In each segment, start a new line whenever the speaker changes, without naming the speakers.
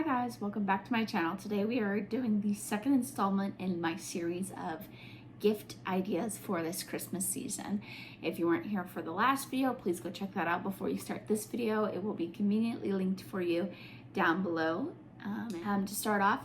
guys, welcome back to my channel. Today we are doing the second installment in my series of gift ideas for this Christmas season. If you weren't here for the last video, please go check that out before you start this video. It will be conveniently linked for you down below. To start off,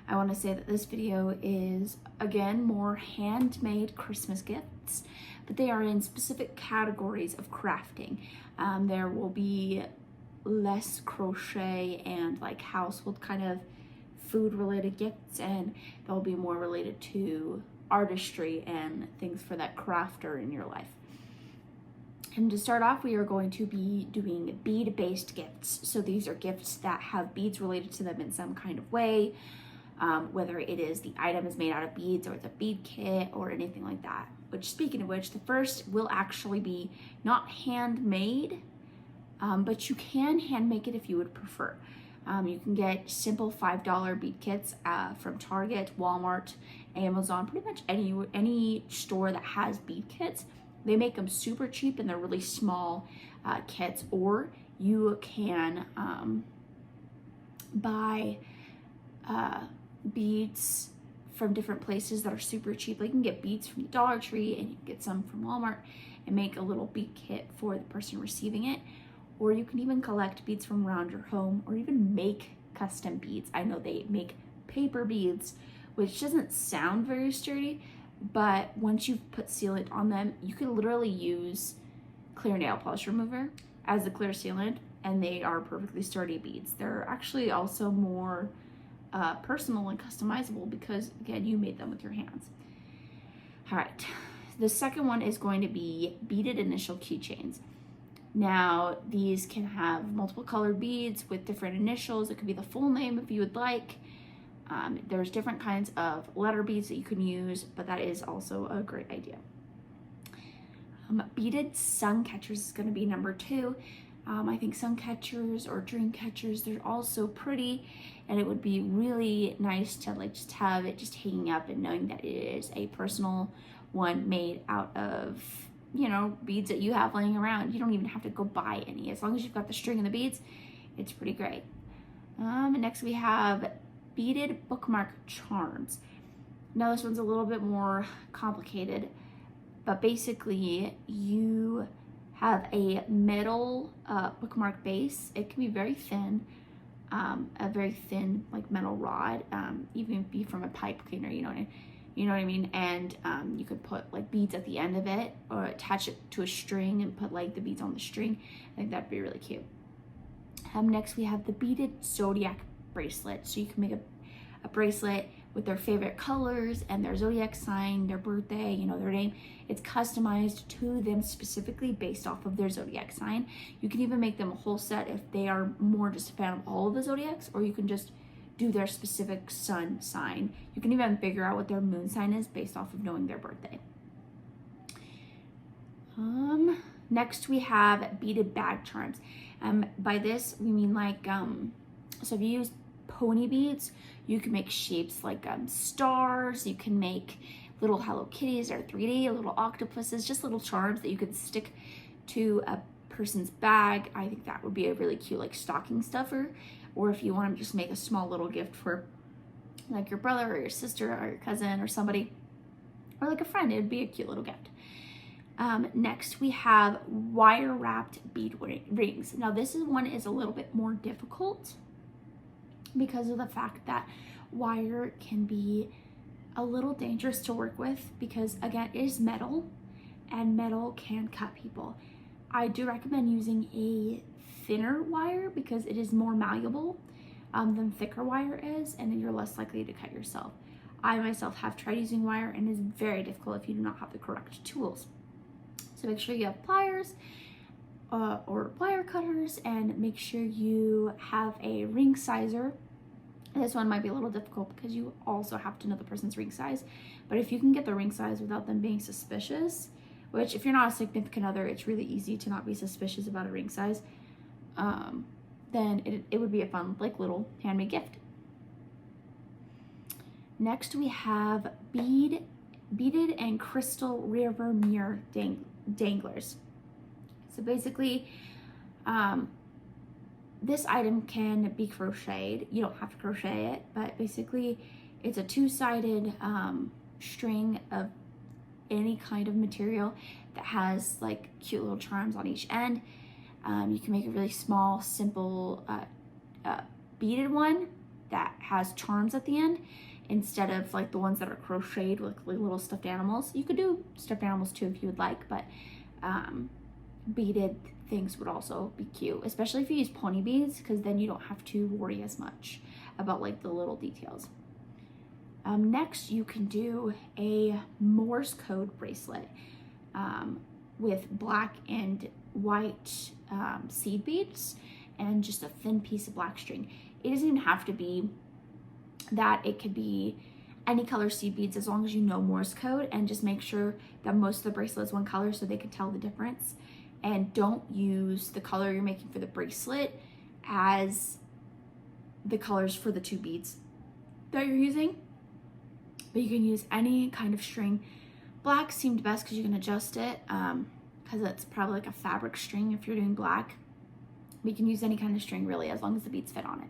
I want to say that this video is, again, more handmade Christmas gifts, but they are in specific categories of crafting. There will be less crochet and like household kind of food related gifts, and they'll be more related to artistry and things for that crafter in your life. And to start off, we are going to be doing bead-based gifts. So these are gifts that have beads related to them in some kind of way, whether it is the item is made out of beads or it's a bead kit or anything like that. Which, speaking of which, the first will actually be not handmade, but you can hand make it if you would prefer. You can get simple $5 bead kits from Target, Walmart, Amazon, pretty much any store that has bead kits. They make them super cheap and they're really small kits, or you can buy beads from different places that are super cheap. Like you can get beads from the Dollar Tree and you can get some from Walmart and make a little bead kit for the person receiving it. Or you can even collect beads from around your home, or even make custom beads. I know they make paper beads, which doesn't sound very sturdy, but once you've put sealant on them, you can literally use clear nail polish remover as the clear sealant, and they are perfectly sturdy beads. They're actually also more personal and customizable because, again, you made them with your hands. All right, the second one is going to be beaded initial keychains. Now, these can have multiple colored beads with different initials. It could be the full name if you would like. There's different kinds of letter beads that you can use, but that is also a great idea. Beaded sun catchers is going to be number 2. I think sun catchers or dream catchers, they're all so pretty, and it would be really nice to like just have it just hanging up and knowing that it is a personal one made out of, you know, beads that you have laying around. You don't even have to go buy any. As long as you've got the string and the beads, it's pretty great. Next we have beaded bookmark charms. Now this one's a little bit more complicated, but basically you have a metal bookmark base. It can be very thin, a very thin like metal rod, even be from a pipe cleaner, you know what I mean? And you could put like beads at the end of it, or attach it to a string and put like the beads on the string. I think that'd be really cute. Next we have the beaded zodiac bracelet. So you can make a bracelet with their favorite colors and their zodiac sign, their birthday, you know, their name. It's customized to them specifically based off of their zodiac sign. You can even make them a whole set if they are more just a fan of all of the zodiacs, or you can just do their specific sun sign. You can even figure out what their moon sign is based off of knowing their birthday. Next we have beaded bag charms. By this we mean like, so if you use pony beads, you can make shapes like stars. You can make little Hello Kitties or 3D, little octopuses, just little charms that you could stick to a person's bag. I think that would be a really cute like stocking stuffer. Or if you want to just make a small little gift for like your brother or your sister or your cousin or somebody, or like a friend, it would be a cute little gift. Next we have wire wrapped bead rings. Now this one is a little bit more difficult because of the fact that wire can be a little dangerous to work with, because again, it is metal and metal can cut people. I do recommend using a thinner wire because it is more malleable than thicker wire is, and then you're less likely to cut yourself. I myself have tried using wire and it is very difficult if you do not have the correct tools. So make sure you have pliers or plier cutters, and make sure you have a ring sizer. This one might be a little difficult because you also have to know the person's ring size, but if you can get the ring size without them being suspicious, which if you're not a significant other, it's really easy to not be suspicious about a ring size, then it would be a fun like little handmade gift. Next we have beaded and crystal river mirror danglers. So basically This item can be crocheted. You don't have to crochet it, but basically it's a two-sided string of any kind of material that has like cute little charms on each end. You can make a really small, simple beaded one that has charms at the end instead of like the ones that are crocheted with like little stuffed animals. You could do stuffed animals too if you would like, but beaded things would also be cute, especially if you use pony beads, because then you don't have to worry as much about like the little details. Next, you can do a Morse code bracelet with black and white seed beads and just a thin piece of black string. It doesn't even have to be that. It could be any color seed beads as long as you know Morse code, and just make sure that most of the bracelet is one color so they can tell the difference. And don't use the color you're making for the bracelet as the colors for the two beads that you're using. But you can use any kind of string. Black seemed best because you can adjust it, because it's probably like a fabric string if you're doing black. We can use any kind of string really, as long as the beads fit on it.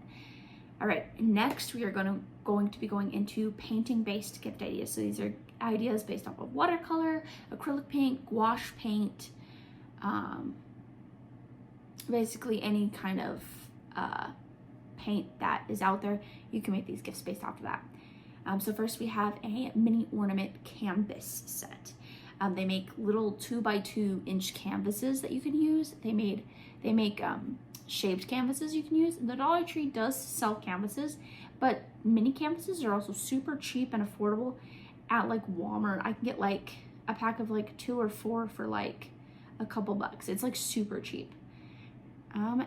All right, next we are going to be going into painting based gift ideas. So these are ideas based off of watercolor, acrylic paint, gouache paint, basically any kind of paint that is out there. You can make these gifts based off of that. So first we have a mini ornament canvas set. They make little 2x2 inch canvases that you can use. They make shaped canvases you can use. The Dollar Tree does sell canvases, but mini canvases are also super cheap and affordable at like Walmart. I can get like a pack of like 2 or 4 for like a couple bucks. It's like super cheap.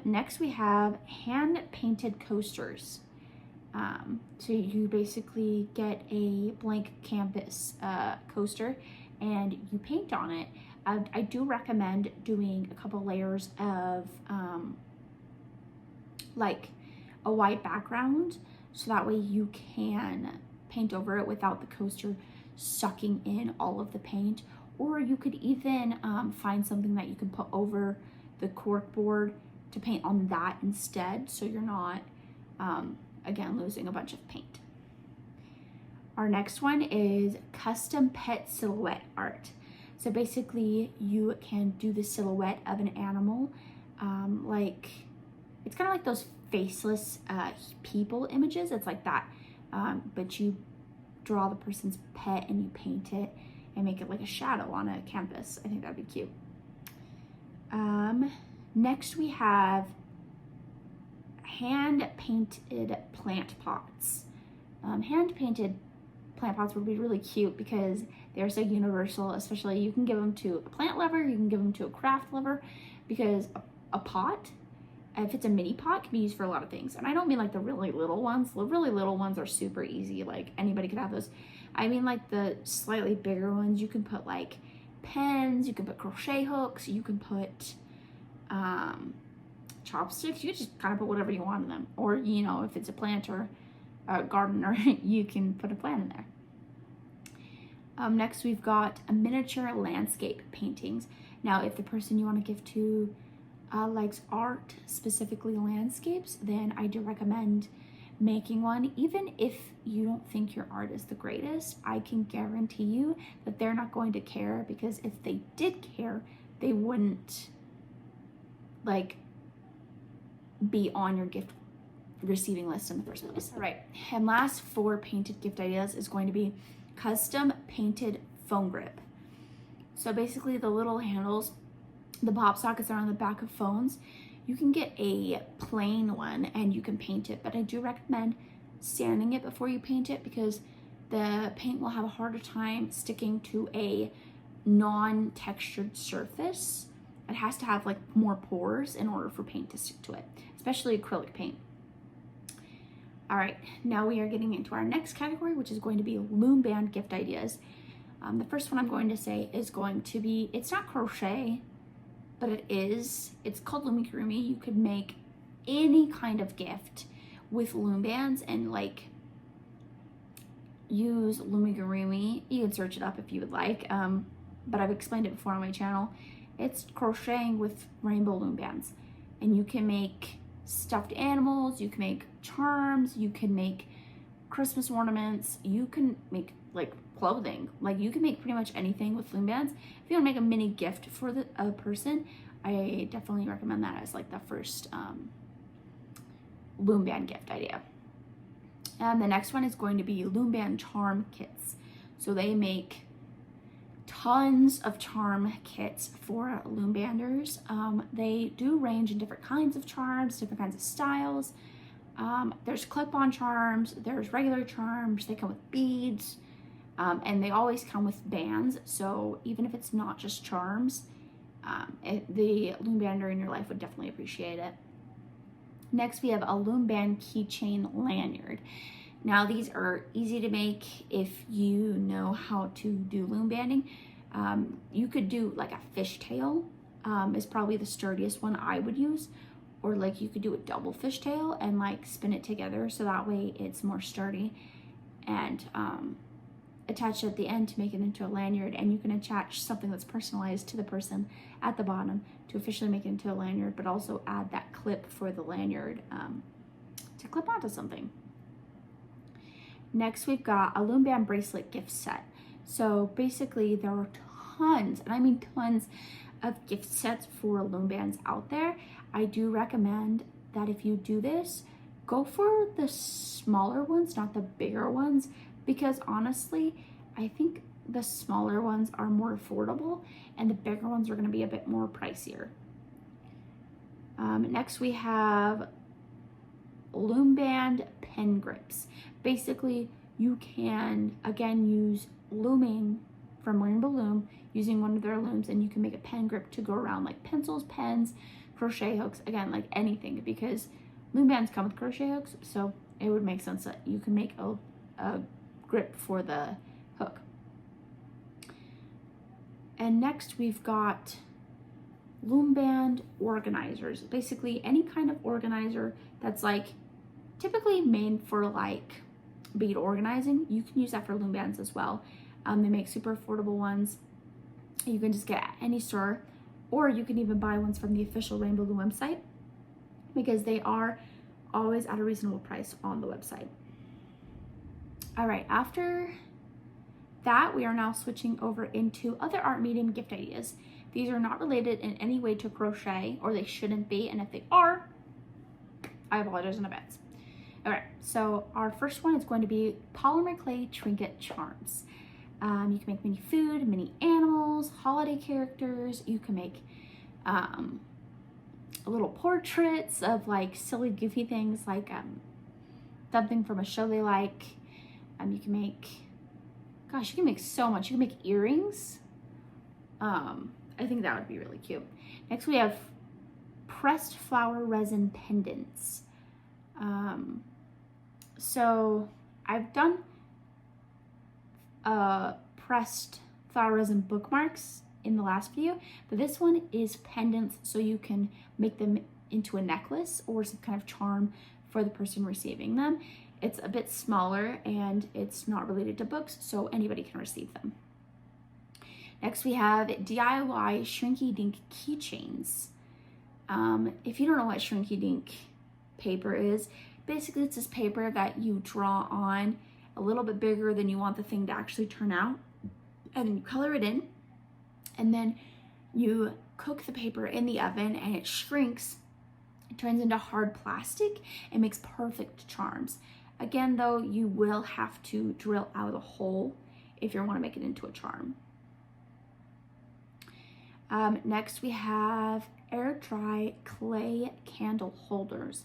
Next we have hand painted coasters. So you basically get a blank canvas coaster and you paint on it. I do recommend doing a couple layers of like a white background, so that way you can paint over it without the coaster sucking in all of the paint. Or you could even find something that you can put over the cork board to paint on that instead, so you're not again losing a bunch of paint. Our next one is custom pet silhouette art. So basically you can do the silhouette of an animal, like it's kind of like those faceless people images. It's like that, but you draw the person's pet and you paint it and make it like a shadow on a canvas. I think that'd be cute. Next we have hand painted plant pots. Hand painted plant pots would be really cute because they're so universal. Especially you can give them to a plant lover, you can give them to a craft lover, because a pot, if it's a mini pot, can be used for a lot of things. And I don't mean like the really little ones. The really little ones are super easy, like anybody could have those. I mean like the slightly bigger ones, you can put like pens, you can put crochet hooks, you can put chopsticks. You can just kind of put whatever you want in them. Or, you know, if it's a plant or a gardener, you can put a plant in there. Next we've got a miniature landscape paintings. Now if the person you want to give to likes art, specifically landscapes, then I do recommend making one. Even if you don't think your art is the greatest, I can guarantee you that they're not going to care, because if they did care, they wouldn't like be on your gift receiving list in the first place. All right, and last for painted gift ideas is going to be custom painted phone grip. So basically the little handles, the pop sockets are on the back of phones. You can get a plain one and you can paint it, but I do recommend sanding it before you paint it, because the paint will have a harder time sticking to a non-textured surface. It has to have like more pores in order for paint to stick to it, especially acrylic paint. All right, now we are getting into our next category, which is going to be loom band gift ideas. The first one I'm going to say is going to be, it's not crochet, but it's called loomigurumi. You could make any kind of gift with loom bands and like use loomigurumi. You can search it up if you would like, but I've explained it before on my channel. It's crocheting with rainbow loom bands, and you can make stuffed animals, you can make charms, you can make Christmas ornaments, you can make like clothing, like you can make pretty much anything with loom bands. If you want to make a mini gift for a person, I definitely recommend that as like the first loom band gift idea. And the next one is going to be loom band charm kits. So they make tons of charm kits for loom banders. They do range in different kinds of charms, different kinds of styles. There's clip-on charms, there's regular charms, they come with beads, and they always come with bands. So even if it's not just charms, the loom bander in your life would definitely appreciate it. Next, we have a loom band keychain lanyard. Now these are easy to make if you know how to do loom banding. You could do like a fishtail, is probably the sturdiest one I would use, or like you could do a double fishtail and like spin it together so that way it's more sturdy, and attach it at the end to make it into a lanyard. And you can attach something that's personalized to the person at the bottom to officially make it into a lanyard, but also add that clip for the lanyard to clip onto something. Next, we've got a loom band bracelet gift set. So basically there are tons, and I mean tons, of gift sets for loom bands out there. I do recommend that if you do this, go for the smaller ones, not the bigger ones, because honestly, I think the smaller ones are more affordable and the bigger ones are going to be a bit more pricier. Next, we have loom band pen grips. Basically, you can again use looming from Rainbow Loom, using one of their looms, and you can make a pen grip to go around like pencils, pens, crochet hooks, again, like anything, because loom bands come with crochet hooks, so it would make sense that you can make a grip for the hook. And next we've got loom band organizers. Basically any kind of organizer that's like typically made for like bead organizing, you can use that for loom bands as well. They make super affordable ones. You can just get at any store, or you can even buy ones from the official Rainbow Loom website, because they are always at a reasonable price on the website. All right, after that, we are now switching over into other art medium gift ideas. These are not related in any way to crochet, or they shouldn't be, and if they are, I apologize in advance. All right, so our first one is going to be polymer clay trinket charms. You can make mini food, mini animals, holiday characters. You can make little portraits of like silly, goofy things, like something from a show they like. You can make, gosh, you can make so much. You can make earrings. I think that would be really cute. Next, we have pressed flower resin pendants. So I've done pressed flower resin bookmarks in the last video, but this one is pendants, so you can make them into a necklace or some kind of charm for the person receiving them. It's a bit smaller and it's not related to books, so anybody can receive them. Next, we have DIY Shrinky Dink keychains. If you don't know what Shrinky Dink paper is, basically it's this paper that you draw on a little bit bigger than you want the thing to actually turn out, and then you color it in, and then you cook the paper in the oven and it shrinks. It turns into hard plastic and makes perfect charms. Again, though, you will have to drill out a hole if you want to make it into a charm. Next, we have air dry clay candle holders.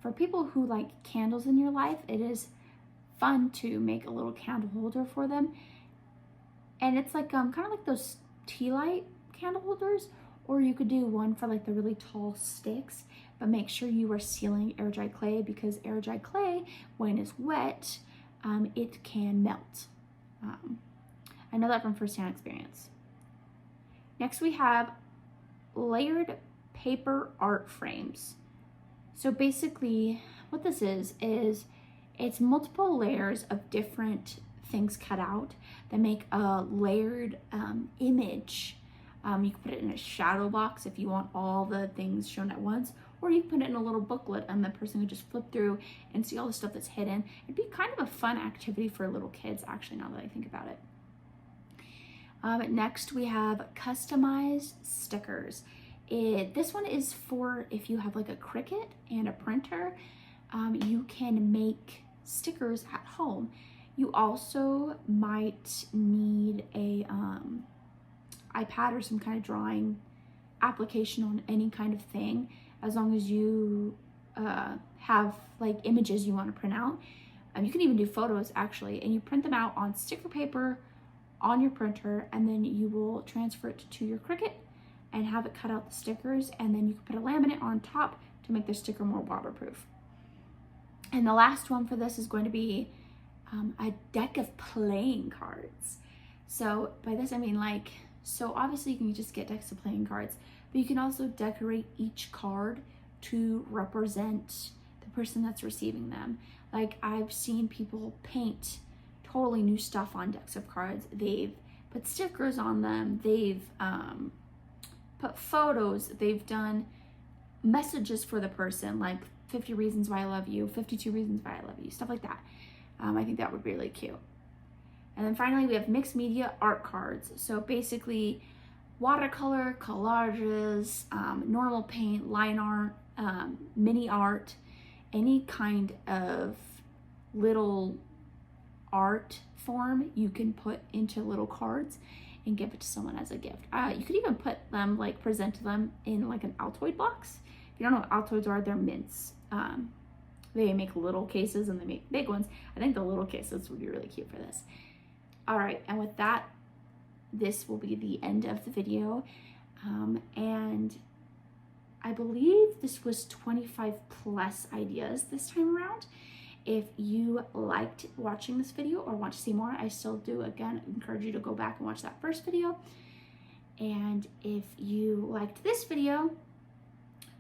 For people who like candles in your life, it is fun to make a little candle holder for them. And it's like kind of like those tea light candle holders, or you could do one for like the really tall sticks, but make sure you are sealing air dry clay, because air dry clay, when it's wet, it can melt. I know that from firsthand experience. Next, we have layered paper art frames. So basically what this is it's multiple layers of different things cut out that make a layered image You can put it in a shadow box if you want all the things shown at once, or you can put it in a little booklet and the person can just flip through and see all the stuff that's hidden. It'd be kind of a fun activity for little kids, actually, now that I think about it. Next, we have customized stickers. This one is for if you have like a Cricut and a printer, you can make stickers at home. You also might need a iPad or some kind of drawing application on any kind of thing, as long as you have like images you want to print out. You can even do photos actually, and you print them out on sticker paper on your printer, and then you will transfer it to your Cricut and have it cut out the stickers, and then you can put a laminate on top to make the sticker more waterproof. And the last one for this is going to be a deck of playing cards. So by this I mean like, so obviously you can just get decks of playing cards, but you can also decorate each card to represent the person that's receiving them. Like I've seen people paint totally new stuff on decks of cards. They've put stickers on them, they've put photos, they've done messages for the person, like 50 reasons why I love you, 52 reasons why I love you, stuff like that. I think that would be really cute. And then finally we have mixed media art cards. So basically watercolor, collages, normal paint, line art, mini art, any kind of little art form you can put into little cards and give it to someone as a gift. You could even put them, like present them in like an Altoid box. If you don't know what Altoids are, they're mints. They make little cases and they make big ones. I think the little cases would be really cute for this. All right, and with that, this will be the end of the video. And I believe this was 25 plus ideas this time around. If you liked watching this video or want to see more, I still do, again, encourage you to go back and watch that first video. And if you liked this video,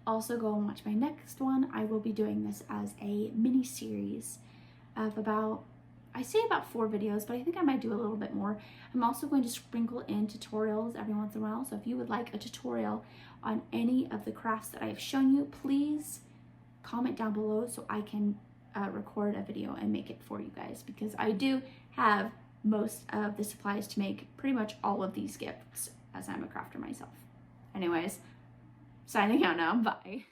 also go and watch my next one. I will be doing this as a mini series of about 4 videos, but I think I might do a little bit more. I'm also going to sprinkle in tutorials every once in a while. So if you would like a tutorial on any of the crafts that I have shown you, please comment down below so I can record a video and make it for you guys, because I do have most of the supplies to make pretty much all of these gifts, as I'm a crafter myself. Anyways, signing out now. Bye.